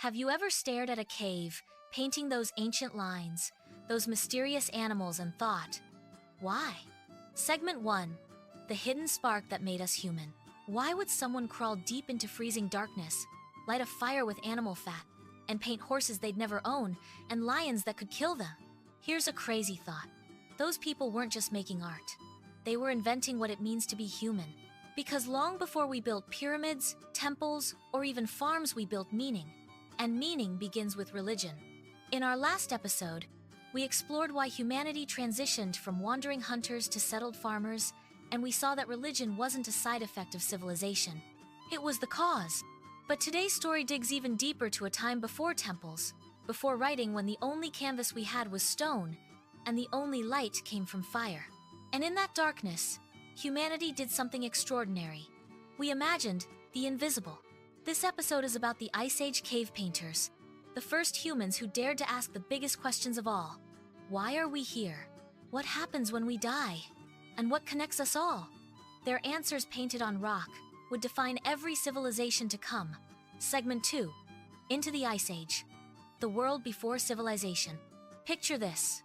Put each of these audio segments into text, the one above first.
Have you ever stared at a cave, painting those ancient lines, those mysterious animals, and thought, why? Segment 1. The hidden spark that made us human. Why would someone crawl deep into freezing darkness, light a fire with animal fat, and paint horses they'd never own, and lions that could kill them? Here's a crazy thought. Those people weren't just making art. They were inventing what it means to be human. Because long before we built pyramids, temples, or even farms, we built meaning. And meaning begins with religion. In our last episode, we explored why humanity transitioned from wandering hunters to settled farmers, and we saw that religion wasn't a side effect of civilization. It was the cause. But today's story digs even deeper to a time before temples, before writing, when the only canvas we had was stone, and the only light came from fire. And in that darkness, humanity did something extraordinary. We imagined the invisible. This episode is about the Ice Age cave painters, the first humans who dared to ask the biggest questions of all. Why are we here? What happens when we die? And what connects us all? Their answers, painted on rock, would define every civilization to come. Segment 2. Into the Ice Age. The world before civilization. Picture this.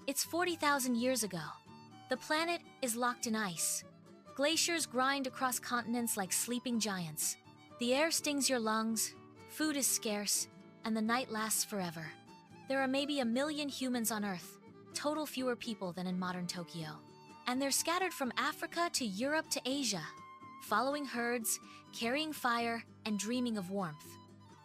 It's 40,000 years ago. The planet is locked in ice. Glaciers grind across continents like sleeping giants. The air stings your lungs, food is scarce, and the night lasts forever. There are maybe 1 million humans on Earth, total fewer people than in modern Tokyo. And they're scattered from Africa to Europe to Asia, following herds, carrying fire, and dreaming of warmth.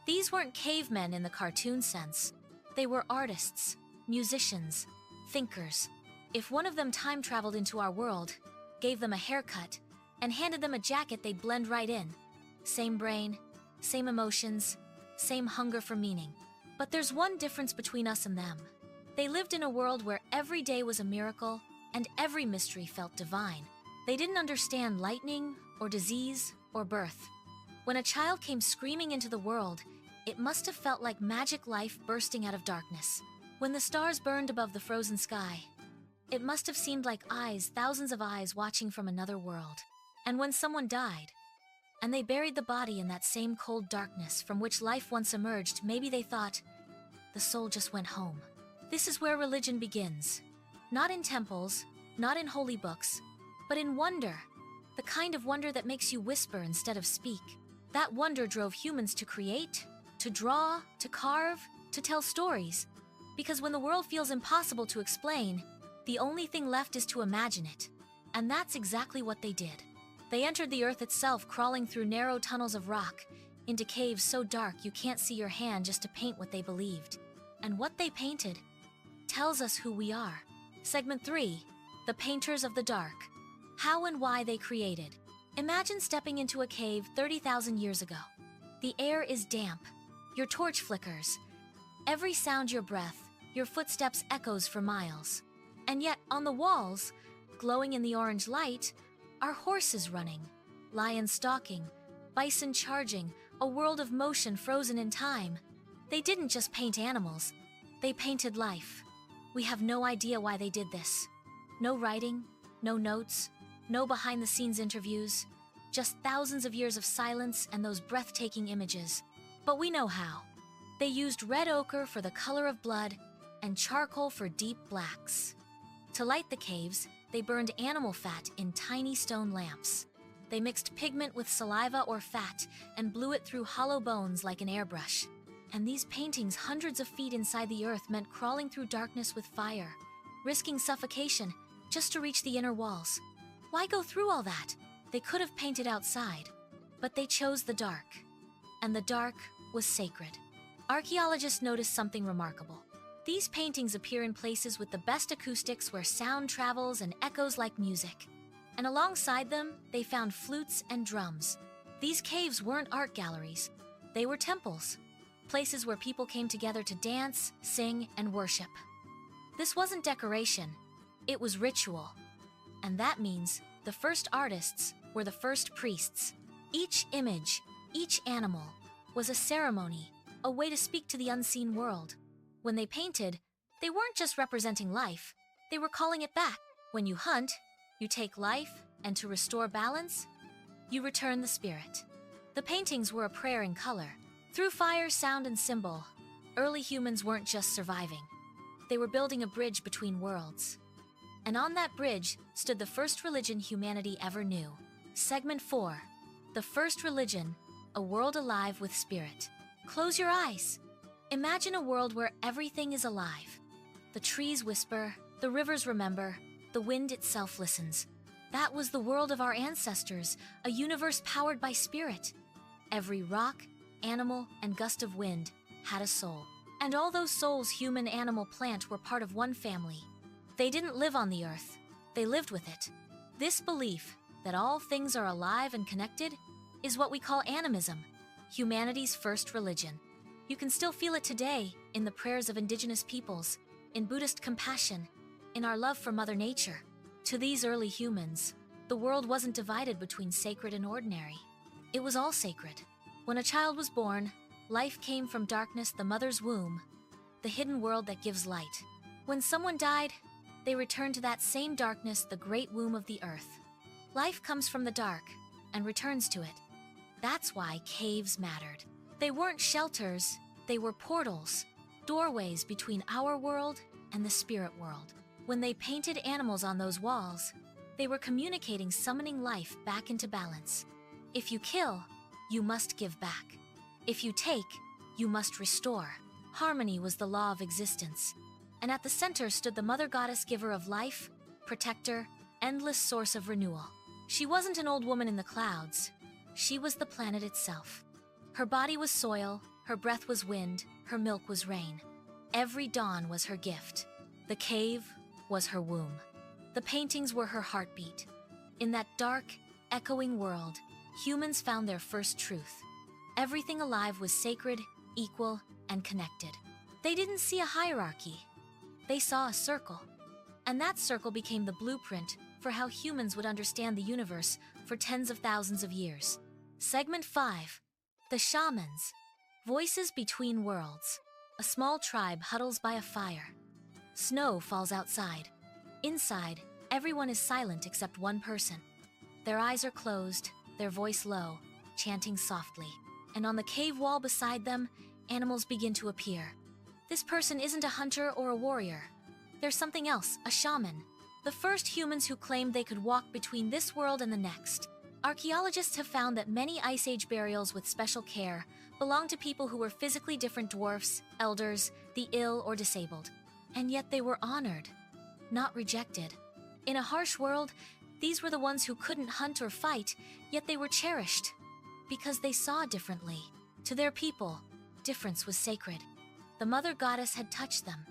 These weren't cavemen in the cartoon sense. They were artists, musicians, thinkers. If one of them time traveled into our world, gave them a haircut, and handed them a jacket, they'd blend right in. Same brain, same emotions, same hunger for meaning. But there's one difference between us and them. They lived in a world where every day was a miracle, and every mystery felt divine. They didn't understand lightning, or disease, or birth. When a child came screaming into the world, it must have felt like magic life bursting out of darkness. When the stars burned above the frozen sky, it must have seemed like eyes, thousands of eyes watching from another world. And when someone died, and they buried the body in that same cold darkness from which life once emerged, maybe they thought, the soul just went home. This is where religion begins. Not in temples, not in holy books, but in wonder. The kind of wonder that makes you whisper instead of speak. That wonder drove humans to create, to draw, to carve, to tell stories. Because when the world feels impossible to explain, the only thing left is to imagine it. And that's exactly what they did. They entered the earth itself, crawling through narrow tunnels of rock, into caves so dark you can't see your hand, just to paint what they believed. And what they painted tells us who we are. Segment 3. The Painters of the Dark. How and why they created. Imagine stepping into a cave 30,000 years ago. The air is damp. Your torch flickers. Every sound, your breath, your footsteps echoes for miles. And yet, on the walls, glowing in the orange light, are horses running, lions stalking, bison charging, a world of motion frozen in time. They didn't just paint animals, they painted life. We have no idea why they did this. No writing, no notes, no behind-the-scenes interviews, just thousands of years of silence and those breathtaking images. But we know how. They used red ochre for the color of blood and charcoal for deep blacks. To light the caves, they burned animal fat in tiny stone lamps. They mixed pigment with saliva or fat and blew it through hollow bones like an airbrush. And these paintings, hundreds of feet inside the earth, meant crawling through darkness with fire, risking suffocation just to reach the inner walls. Why go through all that? They could have painted outside, but they chose the dark. And the dark was sacred. Archaeologists noticed something remarkable. These paintings appear in places with the best acoustics, where sound travels and echoes like music. And alongside them, they found flutes and drums. These caves weren't art galleries. They were temples, places where people came together to dance, sing, and worship. This wasn't decoration, it was ritual. And that means the first artists were the first priests. Each image, each animal, was a ceremony, a way to speak to the unseen world. When they painted, they weren't just representing life, they were calling it back. When you hunt, you take life, and to restore balance, you return the spirit. The paintings were a prayer in color, Through fire, sound, and symbol, early humans weren't just surviving. They were building a bridge between worlds. And on that bridge stood the first religion humanity ever knew. Segment 4. The first religion, a world alive with spirit. Close your eyes. Imagine a world where everything is alive. The trees whisper, the rivers remember, the wind itself listens. That was the world of our ancestors, a universe powered by spirit. Every rock, animal, and gust of wind had a soul. And all those souls, human, animal, plant, were part of one family. They didn't live on the earth, they lived with it. This belief that all things are alive and connected is what we call animism, humanity's first religion. You can still feel it today in the prayers of indigenous peoples, in Buddhist compassion, in our love for Mother Nature. To these early humans, the world wasn't divided between sacred and ordinary. It was all sacred. When a child was born, life came from darkness, the mother's womb, the hidden world that gives light. When someone died, they returned to that same darkness, the great womb of the earth. Life comes from the dark and returns to it. That's why caves mattered. They weren't shelters, they were portals, doorways between our world and the spirit world. When they painted animals on those walls, they were communicating, summoning life back into balance. If you kill, you must give back. If you take, you must restore. Harmony was the law of existence. And at the center stood the mother goddess, giver of life, protector, endless source of renewal. She wasn't an old woman in the clouds. She was the planet itself. Her body was soil, her breath was wind, her milk was rain. Every dawn was her gift. The cave was her womb. The paintings were her heartbeat. In that dark, echoing world, humans found their first truth. Everything alive was sacred, equal, and connected. They didn't see a hierarchy. They saw a circle. And that circle became the blueprint for how humans would understand the universe for tens of thousands of years. Segment 5. The Shamans. Voices between worlds. A small tribe huddles by a fire. Snow falls outside. Inside, everyone is silent except one person. Their eyes are closed, their voice low, chanting softly. And on the cave wall beside them, animals begin to appear. This person isn't a hunter or a warrior. There's something else, a shaman. The first humans who claimed they could walk between this world and the next. Archaeologists have found that many Ice Age burials with special care belong to people who were physically different: dwarfs, elders, the ill, or disabled. And yet they were honored, not rejected. In a harsh world, these were the ones who couldn't hunt or fight, yet they were cherished because they saw differently. To their people, difference was sacred. The mother goddess had touched them.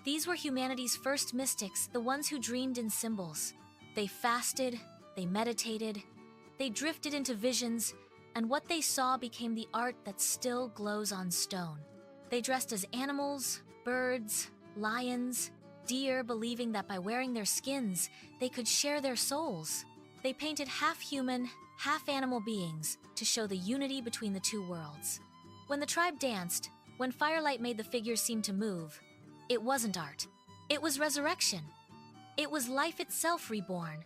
These were humanity's first mystics, the ones who dreamed in symbols. They fasted, they meditated, they drifted into visions, and what they saw became the art that still glows on stone. They dressed as animals, birds, lions, deer, believing that by wearing their skins, they could share their souls. They painted half-human, half-animal beings to show the unity between the two worlds. When the tribe danced, when firelight made the figures seem to move, it wasn't art. It was resurrection. It was life itself reborn.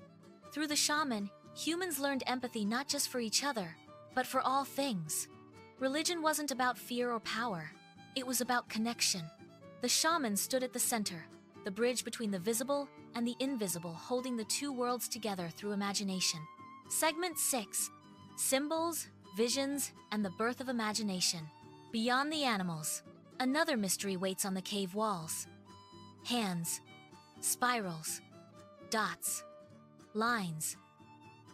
Through the shaman, humans learned empathy not just for each other, but for all things. Religion wasn't about fear or power. It was about connection. The shaman stood at the center, the bridge between the visible and the invisible, holding the two worlds together through imagination. Segment 6. Symbols, Visions, and the Birth of Imagination. Beyond the animals, another mystery waits on the cave walls. Hands, spirals, dots, lines.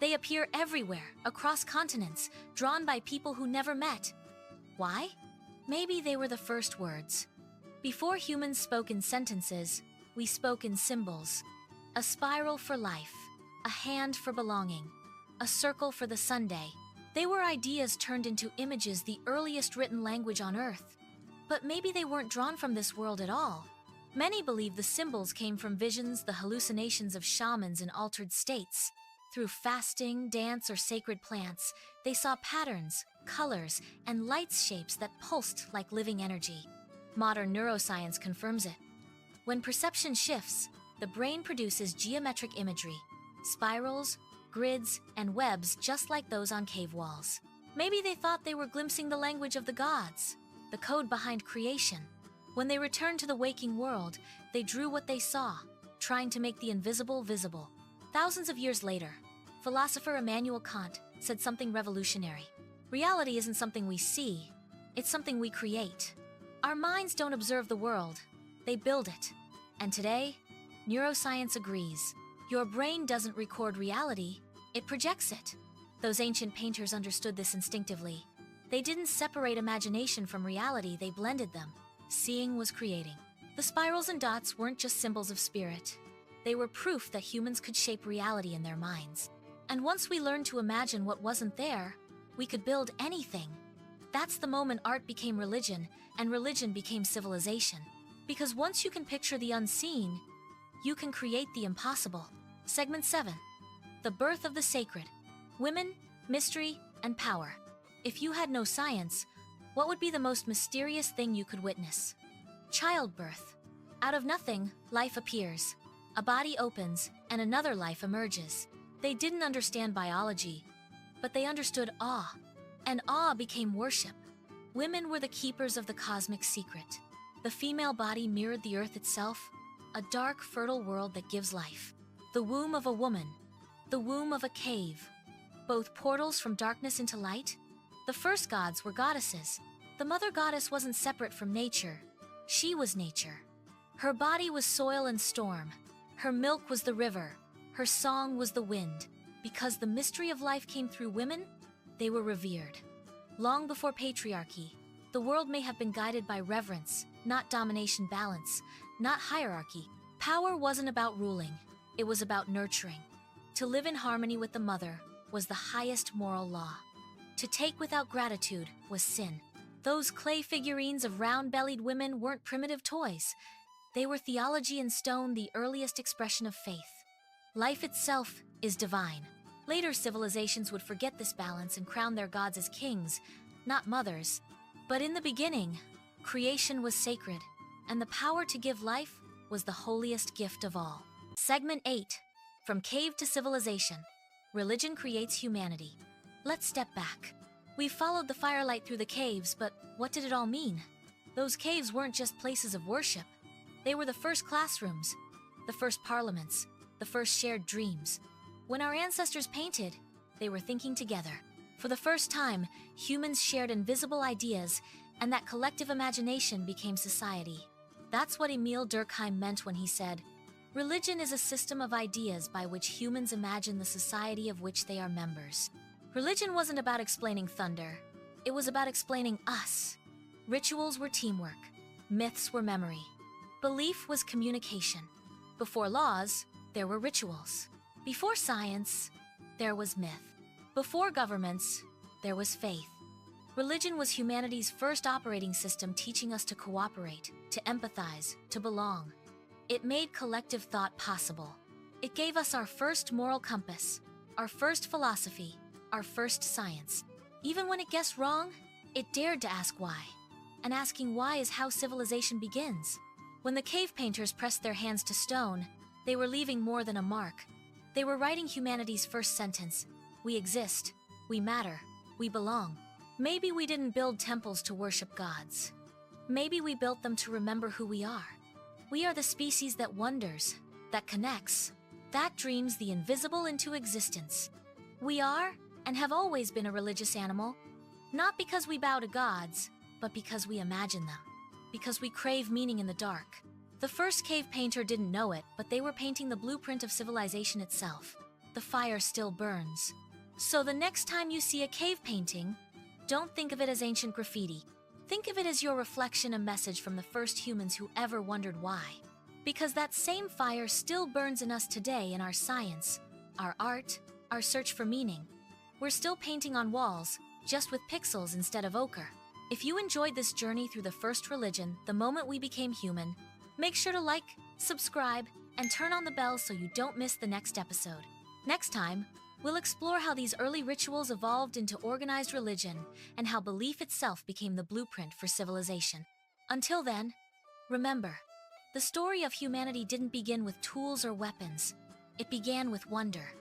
They appear everywhere, across continents, drawn by people who never met. Why? Maybe they were the first words. Before humans spoke in sentences, we spoke in symbols. A spiral for life, a hand for belonging, a circle for the Sunday. They were ideas turned into images, the earliest written language on Earth. But maybe they weren't drawn from this world at all. Many believe the symbols came from visions, the hallucinations of shamans in altered states. Through fasting, dance, or sacred plants, they saw patterns, colors, and light shapes that pulsed like living energy. Modern neuroscience confirms it. When perception shifts, the brain produces geometric imagery, spirals, grids, and webs just like those on cave walls. Maybe they thought they were glimpsing the language of the gods, the code behind creation. When they returned to the waking world, they drew what they saw, trying to make the invisible visible. Thousands of years later, philosopher Immanuel Kant said something revolutionary. Reality isn't something we see, it's something we create. Our minds don't observe the world, they build it. And today, neuroscience agrees. Your brain doesn't record reality, it projects it. Those ancient painters understood this instinctively. They didn't separate imagination from reality, they blended them. Seeing was creating. The spirals and dots weren't just symbols of spirit. They were proof that humans could shape reality in their minds. And once we learned to imagine what wasn't there, we could build anything. That's the moment art became religion, and religion became civilization. Because once you can picture the unseen, you can create the impossible. Segment 7. The birth of the sacred. Women, mystery, and power. If you had no science, what would be the most mysterious thing you could witness? Childbirth. Out of nothing, life appears. A body opens, and another life emerges. They didn't understand biology, but they understood awe. And awe became worship. Women were the keepers of the cosmic secret. The female body mirrored the earth itself, a dark, fertile world that gives life. The womb of a woman, the womb of a cave. Both portals from darkness into light. The first gods were goddesses. The mother goddess wasn't separate from nature. She was nature. Her body was soil and storm. Her milk was the river. Her song was the wind. Because the mystery of life came through women, they were revered. Long before patriarchy, the world may have been guided by reverence, not domination balance, not hierarchy. Power wasn't about ruling, it was about nurturing. To live in harmony with the mother was the highest moral law. To take without gratitude was sin. Those clay figurines of round-bellied women weren't primitive toys. They were theology in stone, the earliest expression of faith. Life itself is divine. Later civilizations would forget this balance and crown their gods as kings, not mothers. But in the beginning, creation was sacred, and the power to give life was the holiest gift of all. Segment 8. From Cave to Civilization. Religion creates humanity. Let's step back. We followed the firelight through the caves, but what did it all mean? Those caves weren't just places of worship. They were the first classrooms, the first parliaments, the first shared dreams. When our ancestors painted, they were thinking together. For the first time, humans shared invisible ideas, and that collective imagination became society. That's what Emil Durkheim meant when he said, "Religion is a system of ideas by which humans imagine the society of which they are members." Religion wasn't about explaining thunder. It was about explaining us. Rituals were teamwork. Myths were memory. Belief was communication. Before laws, there were rituals. Before science, there was myth. Before governments, there was faith. Religion was humanity's first operating system, teaching us to cooperate, to empathize, to belong. It made collective thought possible. It gave us our first moral compass, our first philosophy, our first science. Even when it guessed wrong, it dared to ask why. And asking why is how civilization begins. When the cave painters pressed their hands to stone, they were leaving more than a mark. They were writing humanity's first sentence. We exist, we matter, we belong. Maybe we didn't build temples to worship gods. Maybe we built them to remember who we are. We are the species that wonders, that connects, that dreams the invisible into existence. We are, and have always been, a religious animal, not because we bow to gods, but because we imagine them, because we crave meaning in the dark. The first cave painter didn't know it, but they were painting the blueprint of civilization itself. The fire still burns. So the next time you see a cave painting, don't think of it as ancient graffiti. Think of it as your reflection, a message from the first humans who ever wondered why. Because that same fire still burns in us today, in our science, our art, our search for meaning. We're still painting on walls, just with pixels instead of ochre. If you enjoyed this journey through the first religion, the moment we became human, make sure to like, subscribe, and turn on the bell so you don't miss the next episode. Next time, we'll explore how these early rituals evolved into organized religion and how belief itself became the blueprint for civilization. Until then, remember, the story of humanity didn't begin with tools or weapons. It began with wonder.